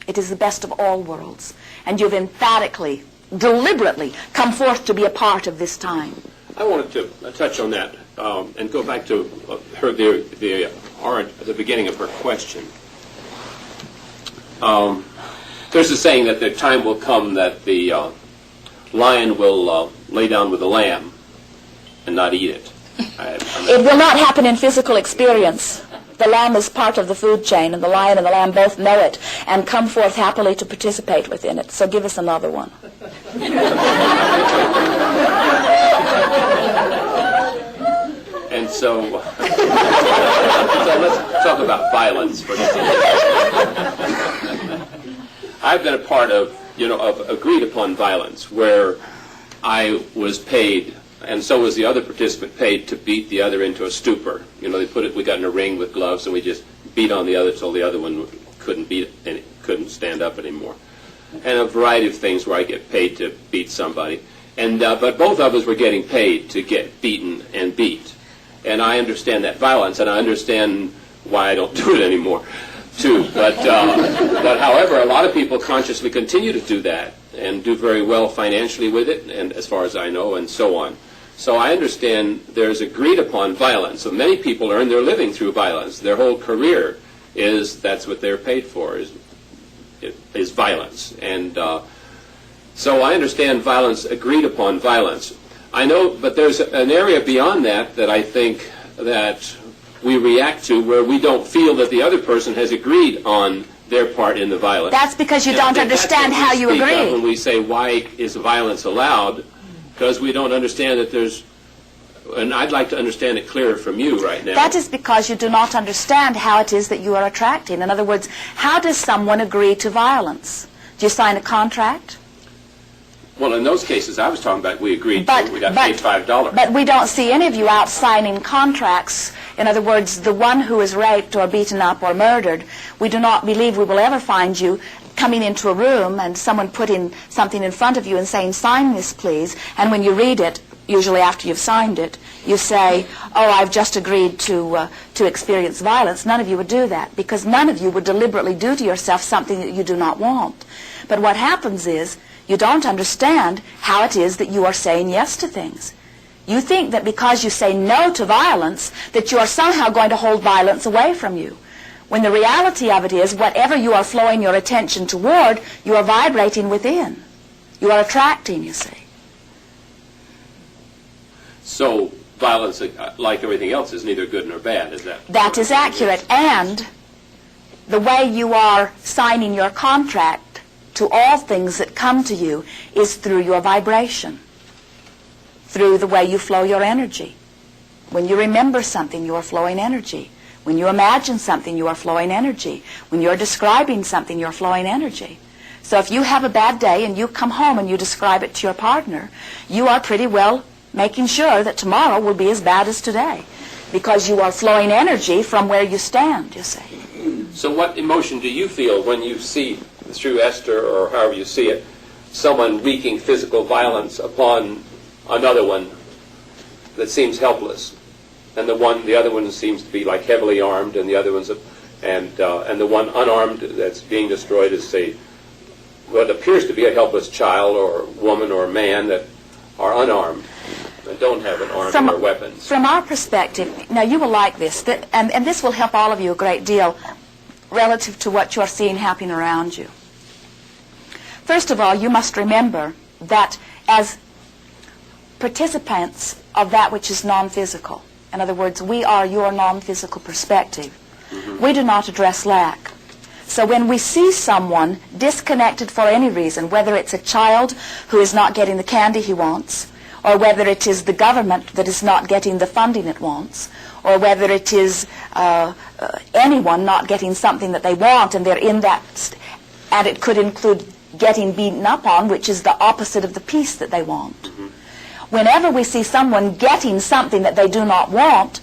It is the best of all worlds. And you've emphatically, deliberately come forth to be a part of this time. I wanted to touch on that and go back to the beginning of her question. There's a saying that the time will come that the lion will lay down with the lamb and not eat it. It will not happen in physical experience. The lamb is part of the food chain, and the lion and the lamb both know it and come forth happily to participate within it. So give us another one. And so let's talk about violence for just a minute. I've been a part of agreed upon violence where I was paid, and so was the other participant paid, to beat the other into a stupor. We got in a ring with gloves and we just beat on the other till the other one couldn't stand up anymore. And a variety of things where I get paid to beat somebody. And but both of us were getting paid to get beaten and beat. And I understand that violence, and I understand why I don't do it anymore, too. But however, a lot of people consciously continue to do that and do very well financially with it, and as far as I know, and so on. So I understand there's agreed upon violence. So many people earn their living through violence. Their whole career that's what they're paid for, is violence. And so I understand violence, agreed upon violence. I know, but there's an area beyond that I think that we react to where we don't feel that the other person has agreed on their part in the violence. That's because you don't understand how you agree. When we say, why is violence allowed? Because we don't understand that there's, and I'd like to understand it clearer from you right now. That is because you do not understand how it is that you are attracting. In other words, how does someone agree to violence? Do you sign a contract? Well, in those cases I was talking about, we agreed to, we got paid $5. But we don't see any of you out signing contracts. In other words, the one who is raped or beaten up or murdered, we do not believe we will ever find you coming into a room and someone putting something in front of you and saying, sign this please, and when you read it, usually after you've signed it, you say, oh, I've just agreed to experience violence. None of you would do that, because none of you would deliberately do to yourself something that you do not want. But what happens is, you don't understand how it is that you are saying yes to things. You think that because you say no to violence, that you are somehow going to hold violence away from you. When the reality of it is, whatever you are flowing your attention toward, you are vibrating within. You are attracting, you see. So violence, like everything else, is neither good nor bad, is that? That is accurate. And the way you are signing your contract to all things that come to you is through your vibration, through the way you flow your energy. When you remember something, you are flowing energy. When you imagine something, you are flowing energy. When you're describing something, you're flowing energy. So if you have a bad day and you come home and you describe it to your partner, you are pretty well making sure that tomorrow will be as bad as today, because you are flowing energy from where you stand, you see. So what emotion do you feel when you see, through Esther or however you see it, someone wreaking physical violence upon another one that seems helpless, and the other one seems to be like heavily armed, and the other one's and the one unarmed that's being destroyed is, say, what appears to be a helpless child or woman or man that are unarmed and don't have an arm or weapons. From our perspective, now you will like this, and this will help all of you a great deal relative to what you are seeing happening around you. First of all, you must remember that as participants of that which is non-physical, in other words, we are your non-physical perspective, we do not address lack. So when we see someone disconnected for any reason, whether it's a child who is not getting the candy he wants, or whether it is the government that is not getting the funding it wants, or whether it is anyone not getting something that they want, and they're in that, and it could include getting beaten up on, which is the opposite of the peace that they want. Whenever we see someone getting something that they do not want,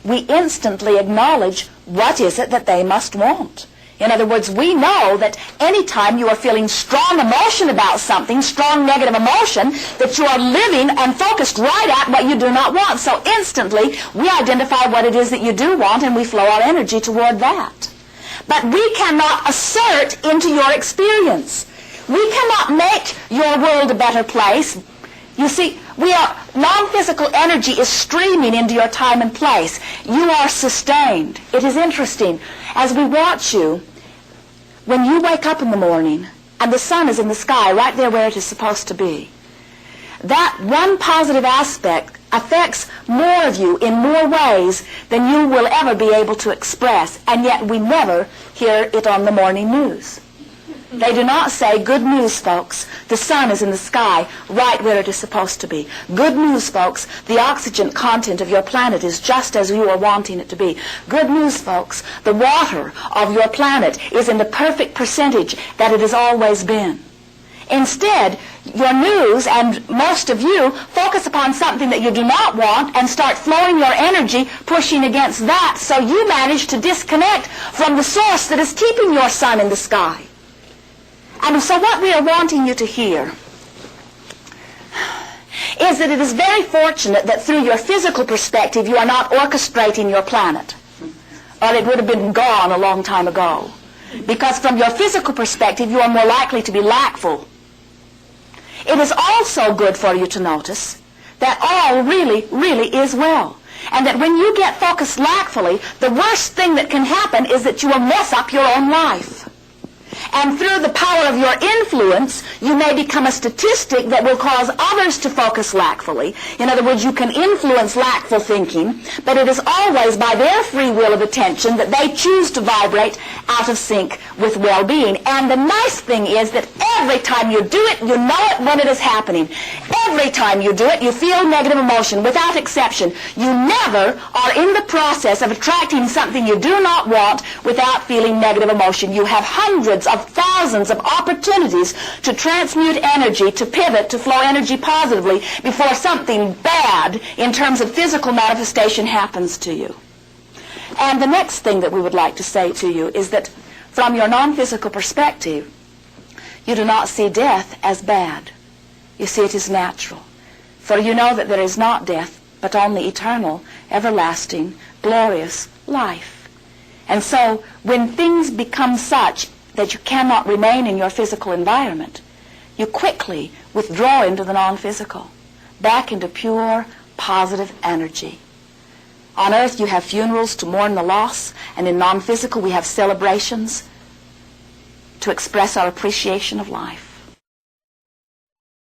we instantly acknowledge what is it that they must want. In other words, we know that any time you are feeling strong emotion about something, strong negative emotion, that you are living and focused right at what you do not want. So instantly, we identify what it is that you do want, and we flow our energy toward that. But we cannot assert into your experience. We cannot make your world a better place. You see, non-physical energy is streaming into your time and place. You are sustained. It is interesting. As we watch you, when you wake up in the morning and the sun is in the sky right there where it is supposed to be, that one positive aspect affects more of you in more ways than you will ever be able to express, and yet we never hear it on the morning news. They do not say, good news, folks, the sun is in the sky right where it is supposed to be. Good news, folks, the oxygen content of your planet is just as you are wanting it to be. Good news, folks, the water of your planet is in the perfect percentage that it has always been. Instead, your news and most of you focus upon something that you do not want and start flowing your energy pushing against that, so you manage to disconnect from the source that is keeping your sun in the sky. And so what we are wanting you to hear is that it is very fortunate that through your physical perspective you are not orchestrating your planet, or it would have been gone a long time ago. Because from your physical perspective you are more likely to be lackful. It is also good for you to notice that all really, really is well. And that when you get focused lackfully, the worst thing that can happen is that you will mess up your own life. And through the power of your influence, you may become a statistic that will cause others to focus lackfully. In other words, you can influence lackful thinking, but it is always by their free will of attention that they choose to vibrate out of sync with well-being. And the nice thing is that every time you do it, you know it when it is happening. Every time you do it, you feel negative emotion, without exception. You never are in the process of attracting something you do not want without feeling negative emotion. You have hundreds of thousands of opportunities to transmute energy, to pivot, to flow energy positively before something bad in terms of physical manifestation happens to you. And the next thing that we would like to say to you is that from your non-physical perspective, you do not see death as bad. You see it as natural. For you know that there is not death, but only eternal, everlasting, glorious life. And so when things become such that you cannot remain in your physical environment, you quickly withdraw into the non-physical, back into pure, positive energy. On earth you have funerals to mourn the loss, and in non-physical we have celebrations to express our appreciation of life.